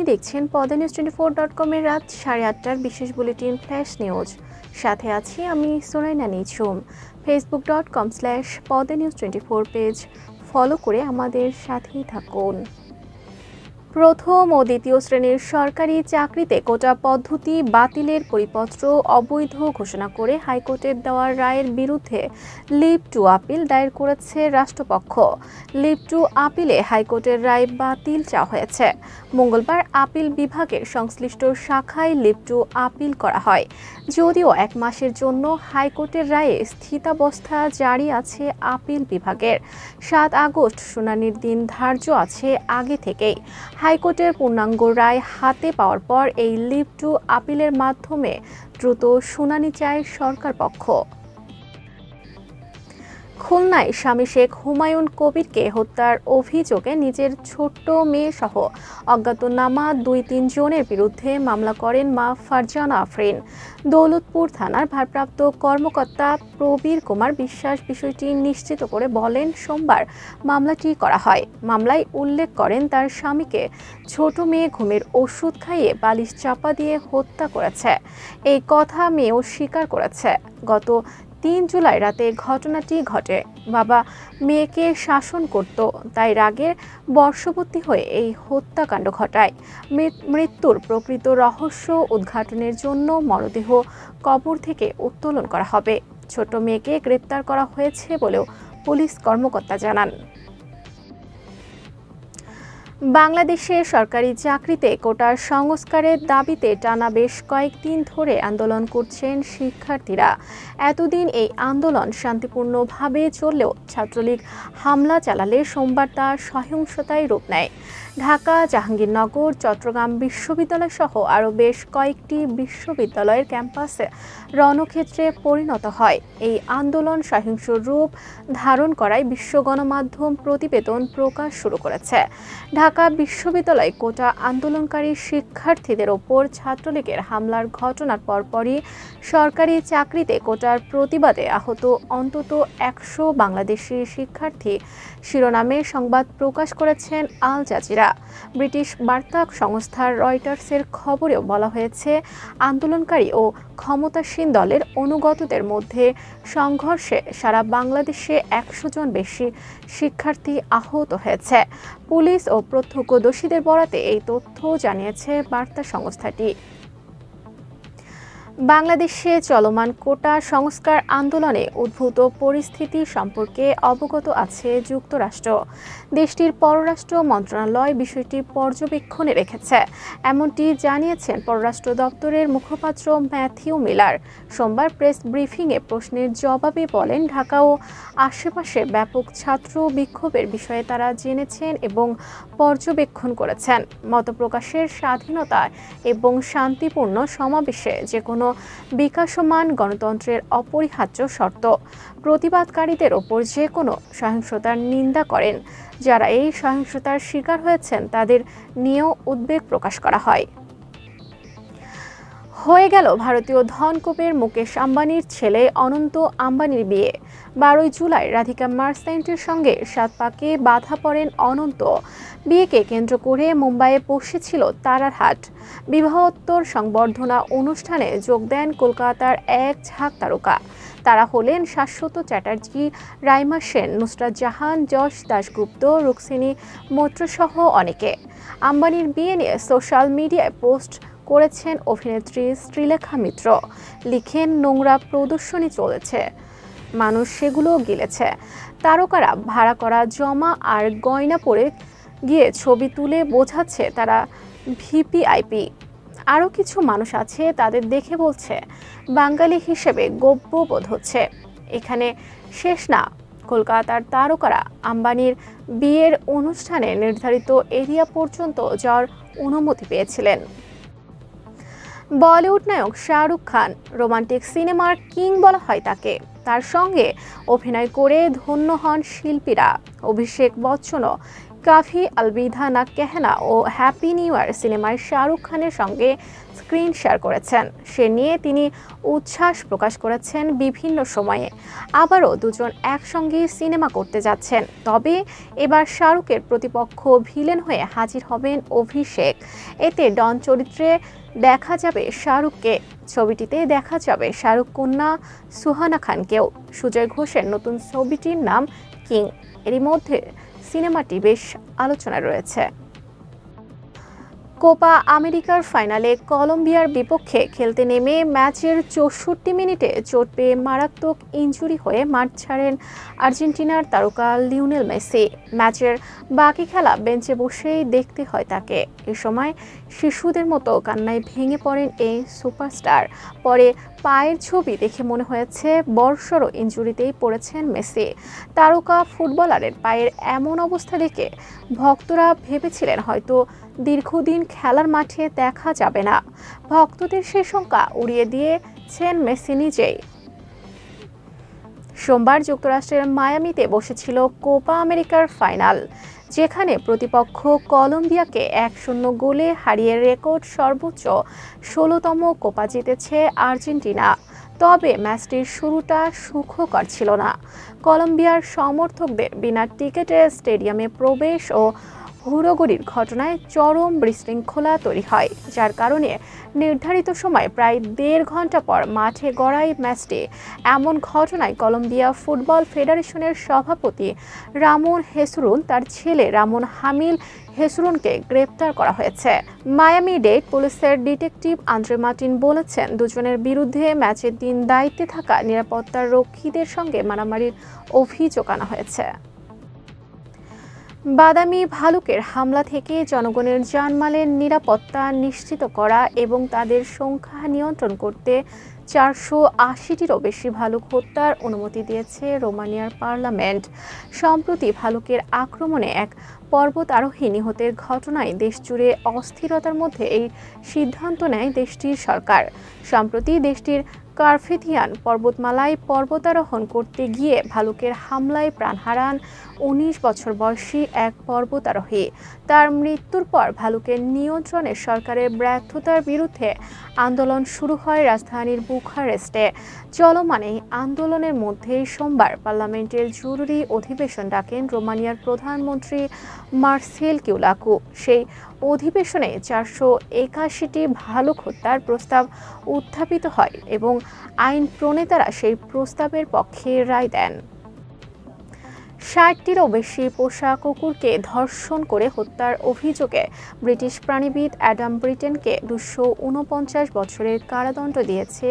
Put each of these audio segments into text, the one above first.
দেখছেন Padma news 24.com এর রাত 8:30টার বিশেষ বুলেটিন ফ্ল্যাশ নিউজ। সাথে আছি আমি সুনাইনা নিঝুম। facebook.com/podnews24 পেজ ফলো করে আমাদের সাথেই থাকুন। প্রথম ও দ্বিতীয় শ্রেণীর সরকারি চাকরিতে কোটা পদ্ধতি বাতিলের পরিপত্র অবৈধ ঘোষণা করে হাইকোর্টের দেওয়া রায়ের বিরুদ্ধে লিভ টু আপিল দায়ের করেছে রাষ্ট্রপক্ষ। লিভ টু আপিলে হাইকোর্টের রায় বাতিল চাওয়া হয়েছে। মঙ্গলবার আপিল বিভাগের সংশ্লিষ্ট শাখায় লিভ টু আপিল করা হয়। যদিও 1 মাসের জন্য হাইকোর্টের রায়ে স্থিতাবস্থা জারি আছে আপিল বিভাগের। 7 আগস্ট শুনানির দিন ধার্য আছে আগে থেকেই। হাইকোর্টের পূর্ণাঙ্গ রায় হাতে পাওয়ার পর এই লিভ টু আপিলের মাধ্যমে দ্রুত শুনানি চায় সরকার পক্ষ। খুলনায় স্বামী শেখ হুমায়ুন কবিরকে হত্যার অভিযোগে নিজের ছোট্ট মেয়ে সহ অজ্ঞাতনামা 2-3 জনের বিরুদ্ধে মামলা করেন মা ফারজানা আফরিন। দৌলতপুর থানার ভারপ্রাপ্ত কর্মকর্তা প্রবীর কুমার বিশ্বাস বিষয়টি নিশ্চিত করে বলেন, সোমবার মামলাটি করা হয়। মামলায় উল্লেখ করেন তার স্বামীকে ছোট মেয়ে ঘুমের ওষুধ খাইয়ে বালিশ চাপা দিয়ে হত্যা করেছে। এই কথা মেয়েও স্বীকার করেছে। গত 3 জুলাই রাতে ঘটনাটি ঘটে। বাবা মেয়েকে শাসন করত, তাই রাগের বশবর্তী হয়ে এই হত্যাকাণ্ড ঘটায়। মৃত্যুর প্রকৃত রহস্য উদ্ঘাটনের জন্য মরদেহ কবর থেকে উত্তোলন করা হবে। ছোট মেয়েকে গ্রেপ্তার করা হয়েছে বলেও পুলিশ কর্মকর্তা জানান। বাংলাদেশে সরকারি চাকরিতে কোটার সংস্কারের দাবিতে টানা বেশ কয়েকদিন ধরে আন্দোলন করছেন শিক্ষার্থীরা। এতদিন এই আন্দোলন শান্তিপূর্ণভাবে চললেও ছাত্রলীগ হামলা চালালে সোমবার তা সহিংসতায় রূপ নেয়। ঢাকা, জাহাঙ্গীরনগর, চট্টগ্রাম বিশ্ববিদ্যালয় সহ আরও বেশ কয়েকটি বিশ্ববিদ্যালয়ের ক্যাম্পাসে রণক্ষেত্রে পরিণত হয়। এই আন্দোলন সহিংস রূপ ধারণ করায় বিশ্ব গণমাধ্যম প্রতিবেদন প্রকাশ শুরু করেছে। ঢাকা বিশ্ববিদ্যালয় কোটা আন্দোলনকারী শিক্ষার্থীদের ওপর ছাত্রলীগের হামলার ঘটনার পরপরই সরকারি চাকরিতে কোটার প্রতিবাদে আহত অন্তত 100 বাংলাদেশি শিক্ষার্থী শিরোনামে সংবাদ প্রকাশ করেছেন আল জাজিরা। ব্রিটিশ বার্তা সংস্থা রয়টার্সের খবরেও বলা হয়েছে, আন্দোলনকারী ও ক্ষমতাসীন দলের অনুগতদের মধ্যে সংঘর্ষে সারা বাংলাদেশে 100 জন বেশি শিক্ষার্থী আহত হয়েছে। পুলিশ ও প্রত্যক্ষদর্শীদের বরাতে এই তথ্য জানিয়েছে বার্তা সংস্থাটি। বাংলাদেশে চলমান কোটা সংস্কার আন্দোলনে উদ্ভূত পরিস্থিতি সম্পর্কে অবগত আছে যুক্তরাষ্ট্র। দেশটির পররাষ্ট্র মন্ত্রণালয় বিষয়টি পর্যবেক্ষণে রেখেছে, এমনটি জানিয়েছেন পররাষ্ট্র দপ্তরের মুখপাত্র ম্যাথিউ মিলার। সোমবার প্রেস ব্রিফিংয়ে প্রশ্নের জবাবে বলেন, ঢাকা ও আশেপাশে ব্যাপক ছাত্র বিক্ষোভের বিষয়ে তারা জেনেছেন এবং পর্যবেক্ষণ করেছেন। মতপ্রকাশের স্বাধীনতা এবং শান্তিপূর্ণ সমাবেশে যেকোনো বিকাশমান গণতন্ত্রের অপরিহার্য শর্ত। প্রতিবাদকারীদের ওপর যে কোনো সহিংসতার নিন্দা করেন। যারা এই সহিংসতার শিকার হয়েছেন তাদের নিয়েও উদ্বেগ প্রকাশ করা হয়। হয়ে গেল ভারতীয় ধনকুবের মুকেশ আম্বানির ছেলে অনন্ত আম্বানির বিয়ে। 12 জুলাই রাধিকা মার্চেন্টের সঙ্গে 7 পাকে বাধা পড়েন অনন্ত। বিয়েকে কেন্দ্র করে মুম্বাইয়ে বসেছিল তারার হাট। বিবাহোত্তর সংবর্ধনা অনুষ্ঠানে যোগ দেন কলকাতার এক ঝাঁক তারকা। তারা হলেন শাশ্বত চ্যাটার্জি, রাইমা সেন, নুসরাত জাহান, যশ দাশগুপ্ত, রুক্মিণী মৈত্র সহ অনেকে। আম্বানির বিয়ে নিয়ে সোশ্যাল মিডিয়ায় পোস্ট করেছেন অভিনেত্রী শ্রীলেখা মিত্র। লিখেন, নোংরা প্রদর্শনী চলেছে, মানুষ সেগুলো গিলেছে। তারকারা ভাড়া করা জমা আর গয়না পরে গিয়ে ছবি তুলে বোঝাচ্ছে তারা ভিভিআইপি। আরও কিছু মানুষ আছে, তাদের দেখে বলছে বাঙালি হিসেবে গর্ব বোধ হচ্ছে। এখানে শেষ না, কলকাতার তারকারা আম্বানির বিয়ের অনুষ্ঠানে নির্ধারিত এরিয়া পর্যন্ত যাওয়ার অনুমতি পেয়েছিলেন। বলিউড নায়ক শাহরুখ খান রোমান্টিক সিনেমার কিং বলা হয় তাকে। তার সঙ্গে অভিনয় করে ধন্য হন শিল্পীরা। অভিষেক বচ্চনও কাফি আলবিদা না কেহনা ও হ্যাপি নিউ ইয়ার সিনেমায় শাহরুখ খানের সঙ্গে স্ক্রিন শেয়ার করেছেন। সে নিয়ে তিনি উচ্ছ্বাস প্রকাশ করেছেন বিভিন্ন সময়ে। আবারও দুজন একসঙ্গে সিনেমা করতে যাচ্ছেন। তবে এবার শাহরুখের প্রতিপক্ষ ভিলেন হয়ে হাজির হবেন অভিষেক। এতে ডন চরিত্রে দেখা যাবে শাহরুখকে। ছবিটিতে দেখা যাবে শাহরুখ কন্যা সুহানা খানকেও। সুজয় ঘোষের নতুন ছবিটির নাম কিং। এরই মধ্যে সিনেমাটি বেশ আলোচনায় রয়েছে। কোপা আমেরিকার ফাইনালে কলম্বিয়ার বিপক্ষে খেলতে নেমে ম্যাচের 64 মিনিটে চোট পেয়ে মারাত্মক ইনজুরি হয়ে মাঠ ছাড়েন আর্জেন্টিনার তারকা লিওনেল মেসি। ম্যাচের বাকি খেলা বেঞ্চে বসেই দেখতে হয় তাকে। এ সময় শিশুদের মতো কান্নায় ভেঙে পড়েন এই সুপারস্টার। পরে পায়ের ছবি দেখে মনে হয়েছে বড়সড় ইনজুরিতেই পড়েছেন মেসি। তারকা ফুটবলারের পায়ের এমন অবস্থা দেখে ভক্তরা ভেবেছিলেন হয়তো দীর্ঘদিন খেলার মাঠে দেখা যাবে না। ভক্তদের সেই শঙ্কা উড়িয়ে দিয়েছেন মেসি নিজেই। সোমবার যুক্তরাষ্ট্রের মায়ামিতে বসেছিল কোপা আমেরিকার ফাইনাল, যেখানে প্রতিপক্ষ কলম্বিয়াকে 1-0 গোলে হারিয়ে রেকর্ড সর্বোচ্চ 16তম কোপা জিতেছে আর্জেন্টিনা। তবে ম্যাচটির শুরুটা সুখকর ছিল না। কলম্বিয়ার সমর্থকদের বিনা টিকেটে স্টেডিয়ামে প্রবেশ ও হুড়োহুড়ির ঘটনায় চরম বিশৃঙ্খলা তৈরি হয়, যার কারণে নির্ধারিত সময় প্রায় 1.5 ঘন্টা পর মাঠে গড়ায় ম্যাচটি। এমন ঘটনায় কলম্বিয়া ফুটবল ফেডারেশনের সভাপতি রামন হেসরুন তার ছেলে রামন হামিল হেসরুনকে গ্রেপ্তার করা হয়েছে। মায়ামি ডেড পুলিশের ডিটেকটিভ আন্দ্রে মার্টিন বলেছেন, দুজনের বিরুদ্ধে ম্যাচের দিন দায়িত্বে থাকা নিরাপত্তার রক্ষীদের সঙ্গে মারামারির অভিযোগ আনা হয়েছে। বাদামি ভালুকের হামলা থেকে জনগণের জানমালের নিরাপত্তা নিশ্চিত করা এবং তাদের সংখ্যা নিয়ন্ত্রণ করতে 480টিরও বেশি ভালুক হত্যার অনুমতি দিয়েছে রোমানিয়ার পার্লামেন্ট। সম্প্রতি ভালুকের আক্রমণে এক পর্বতারোহী নিহতের ঘটনায় দেশজুড়ে অস্থিরতার মধ্যে এই সিদ্ধান্ত নেয় দেশটির সরকার। সম্প্রতি দেশটির কার্পেথিয়ান পর্বতমালায় পর্বতারোহণ করতে গিয়ে ভালুকের হামলায় প্রাণ হারান 19 বছর বয়সী এক পর্বতারোহী। তার মৃত্যুর পর ভালুকের নিয়ন্ত্রণে সরকারের ব্যর্থতার বিরুদ্ধে আন্দোলন শুরু হয় রাজধানীর বুখারেস্টে। চলমান এই আন্দোলনের মধ্যে সোমবার পার্লামেন্টের জরুরি অধিবেশন ডাকেন রোমানিয়ার প্রধানমন্ত্রী মার্সেল কিউলাকু। সেই অধিবেশনে 481টি ভালুক হত্যার প্রস্তাব উত্থাপিত হয় এবং আইন প্রণেতারা সেই প্রস্তাবের পক্ষে রায় দেন। 60টিরও বেশি পোষা কুকুরকে ধর্ষণ করে হত্যার অভিযোগে ব্রিটিশ প্রাণীবিদ অ্যাডাম ব্রিটেনকে 249 বছরের কারাদণ্ড দিয়েছে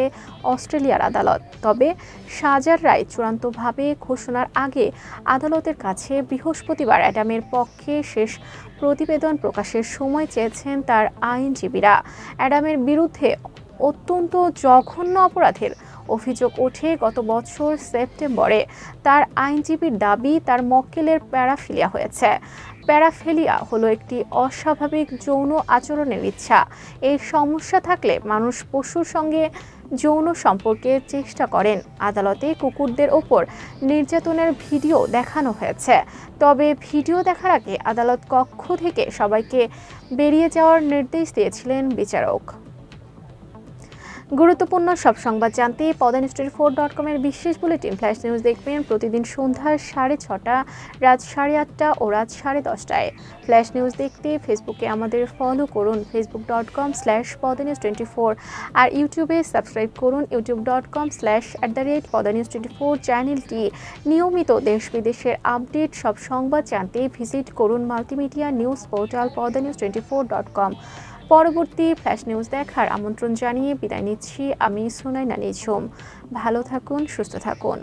অস্ট্রেলিয়ার আদালত। তবে সাজার রায় চূড়ান্তভাবে ঘোষণার আগে আদালতের কাছে বৃহস্পতিবার অ্যাডামের পক্ষে শেষ প্রতিবেদন প্রকাশের সময় চেয়েছেন তার আইনজীবীরা। অ্যাডামের বিরুদ্ধে অত্যন্ত জঘন্য অপরাধের অভিযোগ ওঠে গত বছর সেপ্টেম্বরে। তার আইনজীবীর দাবি, তার মক্কেলের প্যারাফিলিয়া হয়েছে। প্যারাফিলিয়া হলো একটি অস্বাভাবিক যৌন আচরণের ইচ্ছা। এই সমস্যা থাকলে মানুষ পশুর সঙ্গে যৌন সম্পর্কের চেষ্টা করেন। আদালতে কুকুরদের ওপর নির্যাতনের ভিডিও দেখানো হয়েছে। তবে ভিডিও দেখার আগে আদালত কক্ষ থেকে সবাইকে বেরিয়ে যাওয়ার নির্দেশ দিয়েছিলেন বিচারক। গুরুত্বপূর্ণ সব সংবাদ জানতে pdnews24.com এর বিশেষ বুলেটিন ফ্ল্যাশ নিউজ দেখবেন প্রতিদিন সন্ধ্যা 6:30, রাত 8:30 ও রাত 10:30টায়। ফ্ল্যাশ নিউজ দেখতে ফেসবুকে আমাদের ফলো করুন facebook.com/pdnews24 আর ইউটিউবে সাবস্ক্রাইব করুন youtube.com/pdnews24 চ্যানেলটি। নিয়মিত দেশ বিদেশের আপডেট সব সংবাদ জানতে ভিজিট করুন মাল্টিমিডিয়া নিউজ পোর্টাল pdnews24.com। পরবর্তী ফ্ল্যাশ নিউজ দেখার আমন্ত্রণ জানিয়ে বিদায় নিচ্ছি আমি সুনাইনা নিঝুম। ভালো থাকুন, সুস্থ থাকুন।